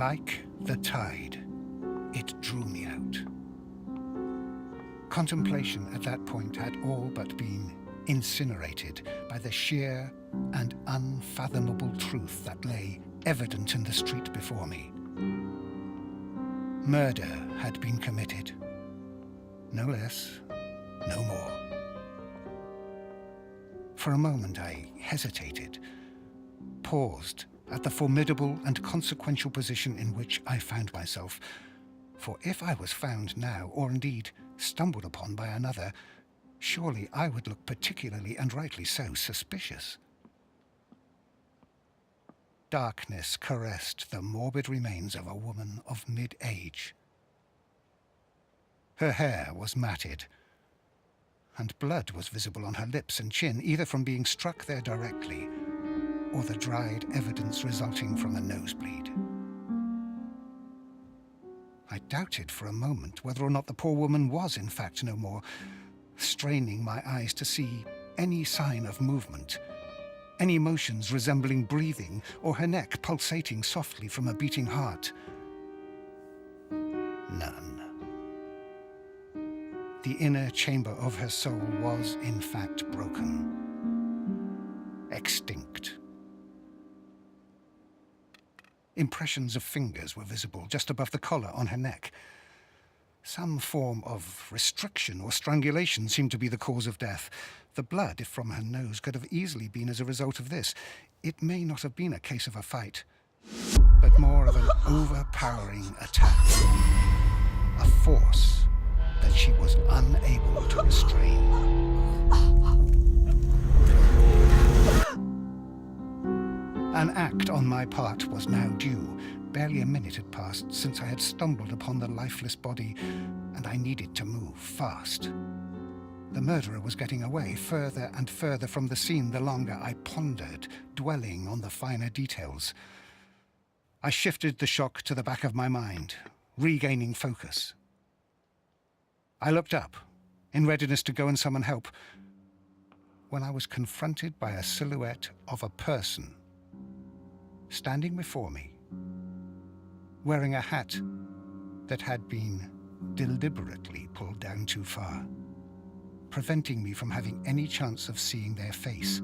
Like the tide, it drew me out. Contemplation at that point had all but been incinerated by the sheer and unfathomable truth that lay evident in the street before me. Murder had been committed. No less, no more. For a moment I hesitated, paused at the formidable and consequential position in which I found myself. For if I was found now, or indeed stumbled upon by another, surely I would look particularly, and rightly so, suspicious. Darkness caressed the morbid remains of a woman of mid-age. Her hair was matted, and blood was visible on her lips and chin, either from being struck there directly, or the dried evidence resulting from a nosebleed. I doubted for a moment whether or not the poor woman was in fact no more, straining my eyes to see any sign of movement, any motions resembling breathing, or her neck pulsating softly from a beating heart. None. The inner chamber of her soul was, in fact, broken. Extinct. Impressions of fingers were visible just above the collar on her neck. Some form of restriction or strangulation seemed to be the cause of death. The blood, if from her nose, could have easily been as a result of this. It may not have been a case of a fight, but more of an overpowering attack. A force that she was unable to restrain. An act on my part was now due. Barely a minute had passed since I had stumbled upon the lifeless body, and I needed to move fast. The murderer was getting away, further and further from the scene the longer I pondered, dwelling on the finer details. I shifted the shock to the back of my mind, regaining focus. I looked up, in readiness to go and summon help, when I was confronted by a silhouette of a person standing before me, wearing a hat that had been deliberately pulled down too far, preventing me from having any chance of seeing their face.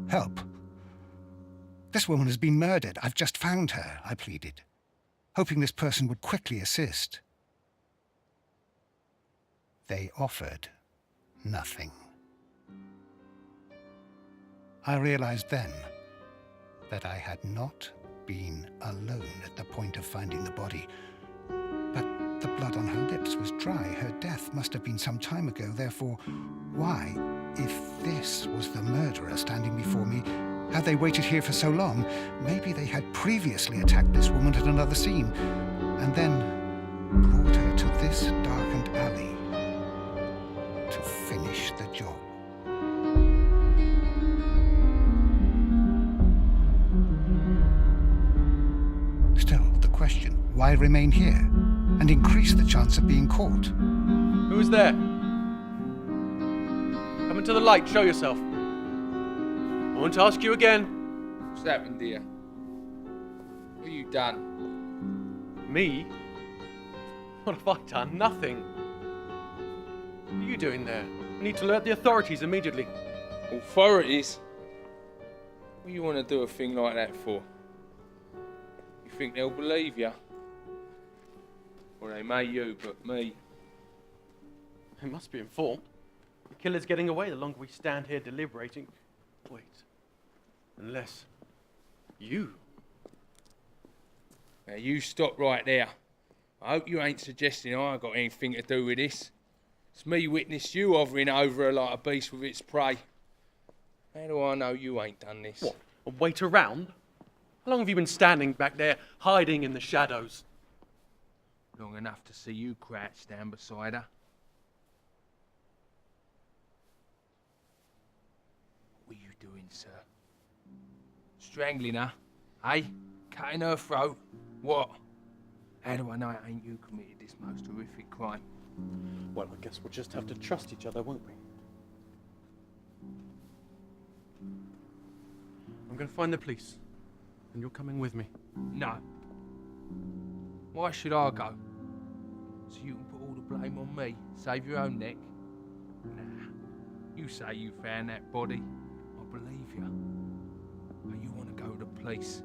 Help! This woman has been murdered. I've just found her, I pleaded, hoping this person would quickly assist. They offered nothing. I realized then that I had not been alone at the point of finding the body. But the blood on her lips was dry. Her death must have been some time ago. Therefore, why, if this was the murderer standing before me, had they waited here for so long? Maybe they had previously attacked this woman at another scene, and then brought her to this darkened alley to finish the job. Still, the question, why remain here and increase the chance of being caught? Who's there? Come into the light, show yourself. I want to ask you again. What's happened, dear? What have you done? Me? What have I done? Nothing. What are you doing there? I need to alert the authorities immediately. Authorities? What do you want to do a thing like that for? You think they'll believe you? Well, they may you, but me. They must be informed. The killer's getting away the longer we stand here deliberating. Wait. Unless... you. Now you stop right there. I hope you ain't suggesting I got anything to do with this. It's me witnessed you hovering over her like a beast with its prey. How do I know you ain't done this? What? Wait around? How long have you been standing back there, hiding in the shadows? Long enough to see you crouched down beside her. What were you doing, sir? Strangling her, eh? Cutting her throat? What? How do I know it ain't you committed this most horrific crime? Well, I guess we'll just have to trust each other, won't we? I'm going to find the police. And you're coming with me. No. Why should I go? So you can put all the blame on me, save your own neck? Nah. You say you found that body. I believe you. But you want to go to the police.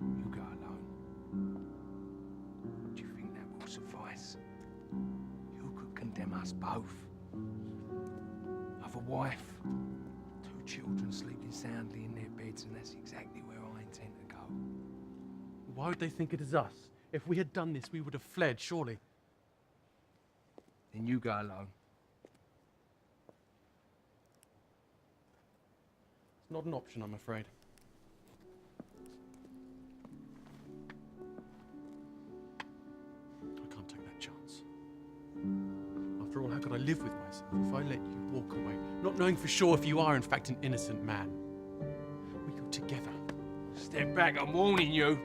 You go alone. Do you think that will suffice? You could condemn us both. I've a wife, 2 children sleeping soundly in their beds, and that's exactly where I intend to go. Why would they think it is us? If we had done this, we would have fled, surely. Then you go alone. It's not an option, I'm afraid. I can't take that chance. After all, how could I live with myself if I let you walk away, not knowing for sure if you are in fact an innocent man? We go together. Step back, I'm warning you.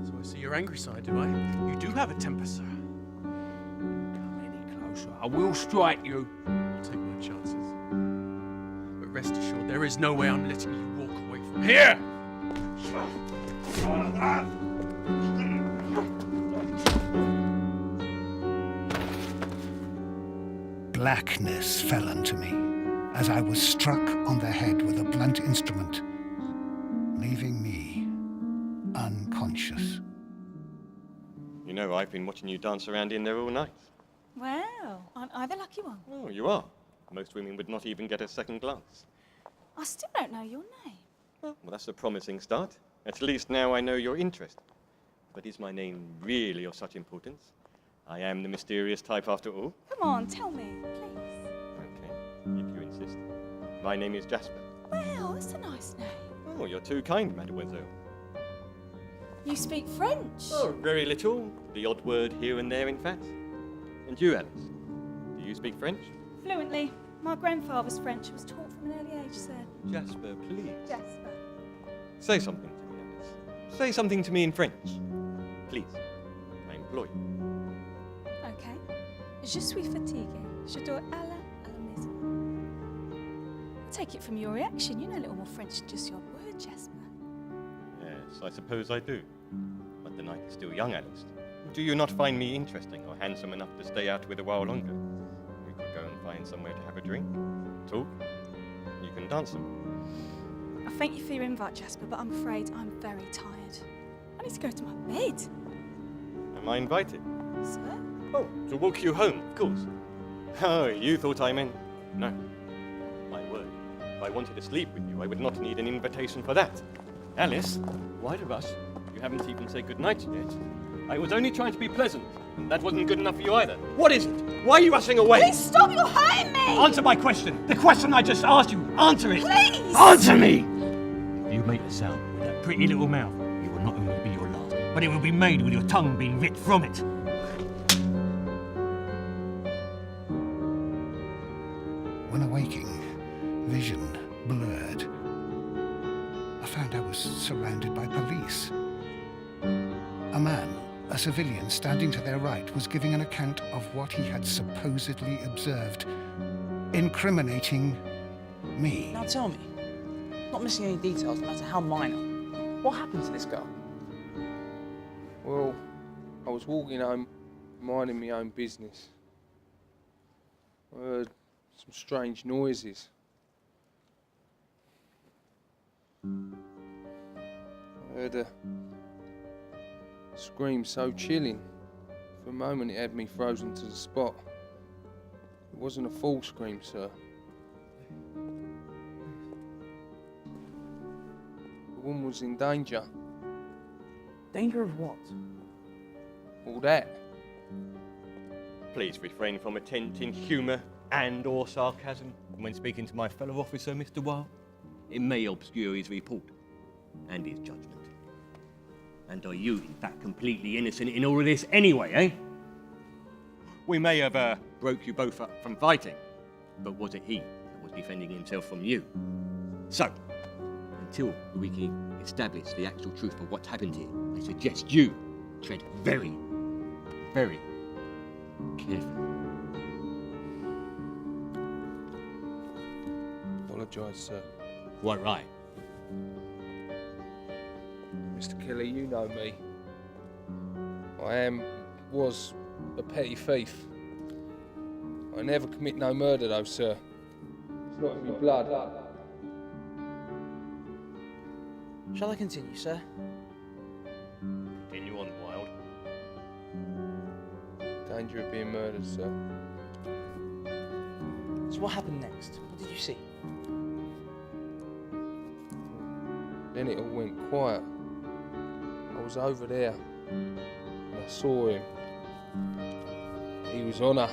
So I see your angry side, do I? You do have a temper, sir. Come any closer, I will strike you. I'll take my chances. But rest assured, there is no way I'm letting you walk away from here. Blackness fell unto me as I was struck on the head with a blunt instrument, leaving me unconscious. You know, I've been watching you dance around in there all night. Well, aren't I the lucky one? Oh, you are. Most women would not even get a second glance. I still don't know your name. Well, that's a promising start. At least now I know you're interested. But is my name really of such importance? I am the mysterious type after all. Come on, tell me, please. Okay, if you insist. My name is Jasper. Well, that's a nice name. Oh, you're too kind, mademoiselle. You speak French? Oh, very little. The odd word here and there, in fact. And you, Alice? Do you speak French? Fluently. My grandfather's French was taught from an early age, sir. Jasper, please. Jasper. Say something to me, Alice. Say something to me in French. Please. I implore you. Okay. Je suis fatigué. Je dois aller à la maison. I take it from your reaction. You know a little more French than just your word, Jasper. Yes, I suppose I do. But the night is still young, Alice. Do you not find me interesting or handsome enough to stay out with a while longer? We could go and find somewhere to have a drink, talk. You can dance some. I thank you for your invite, Jasper, but I'm afraid I'm very tired. I need to go to my bed. Am I invited? Sir? Oh, to walk you home, of course. Oh, you thought I meant... No. My word. If I wanted to sleep with you, I would not need an invitation for that. Alice, why the rush? You haven't even said goodnight yet. I was only trying to be pleasant, and that wasn't good enough for you either. What is it? Why are you rushing away? Please stop! You're hurting me! Answer my question! The question I just asked you! Answer it! Please! Answer me! If you make a sound with that pretty little mouth, it will not only be your last, but it will be made with your tongue being ripped from it. When awaking, vision blurred. I found I was surrounded by police. A man, a civilian standing to their right, was giving an account of what he had supposedly observed, incriminating me. Now tell me, not missing any details, no matter how minor, what happened to this girl? Well, I was walking home, minding my own business. I heard some strange noises. I heard a scream so chilling. For a moment it had me frozen to the spot. It wasn't a full scream, sir. The woman was in danger. Danger of what? All that. Please refrain from attempting humour and or sarcasm when speaking to my fellow officer, Mr. Wilde. It may obscure his report and his judgment. And are you, in fact, completely innocent in all of this anyway, eh? We may have broke you both up from fighting, but was it he that was defending himself from you? So, until we can establish the actual truth of what's happened here, I suggest you tread very, very carefully. Apologise, sir. Quite right. Mr. Kelly, you know me. Was a petty thief. I never commit no murder though, sir. It's not in my blood. Shall I continue, sir? Continue on, Wild. Danger of being murdered, sir. So what happened next? What did you see? Then it all went quiet. I was over there and I saw him. He was on her.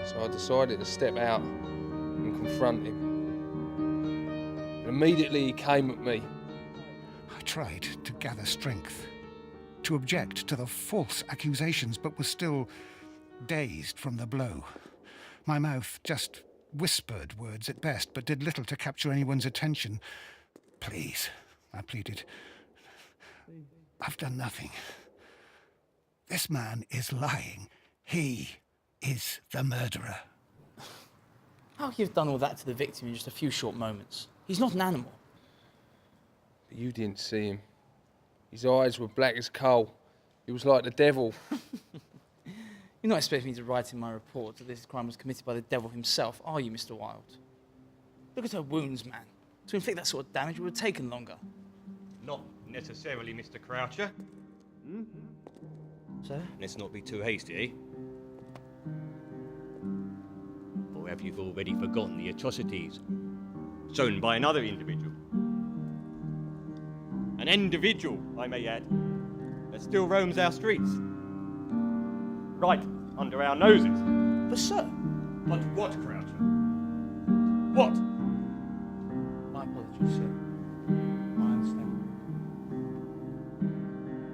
So I decided to step out and confront him. And immediately he came at me. I tried to gather strength, to object to the false accusations, but was still dazed from the blow. My mouth just whispered words at best, but did little to capture anyone's attention. Please, I pleaded. I've done nothing. This man is lying. He is the murderer. How you've done all that to the victim in just a few short moments? He's not an animal. But you didn't see him. His eyes were black as coal. He was like the devil. You're not expecting me to write in my report that this crime was committed by the devil himself, are you, Mr. Wilde? Look at her wounds, man. To inflict that sort of damage would have taken longer. Not necessarily, Mr. Croucher. Sir? Let's not be too hasty, eh? Or have you already forgotten the atrocities shown by another individual? An individual, I may add, that still roams our streets. Right under our noses. But sir, But what, Croucher? What? my apologies, sir. I understand.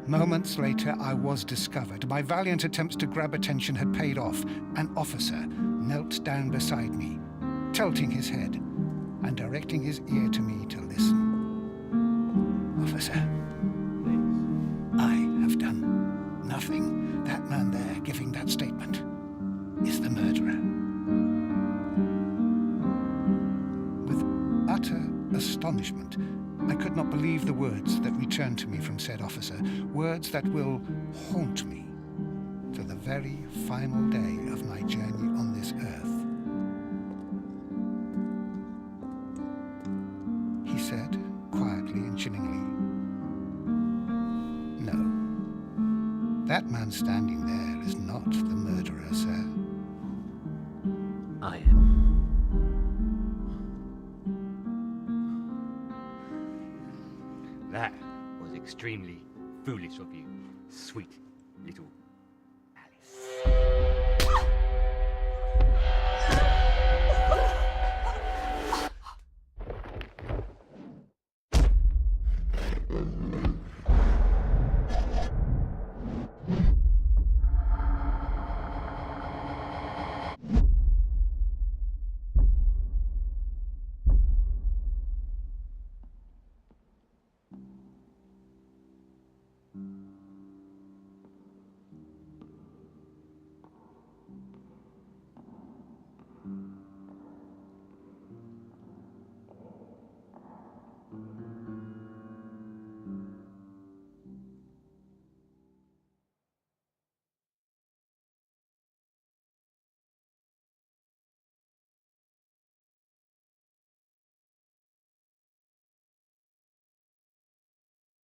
Moments later, I was discovered. My valiant attempts to grab attention had paid off. An officer knelt down beside me, tilting his head and directing his ear to me to listen. Officer, I have done nothing. That man there giving that statement is the murderer. With utter astonishment, I could not believe the words that returned to me from said officer, words that will haunt me to the very final day of my journey on this earth. He said, quietly and chillingly, "No, that man standing there is not the murderer, sir." I am. That was extremely foolish of you, sweet little Alice.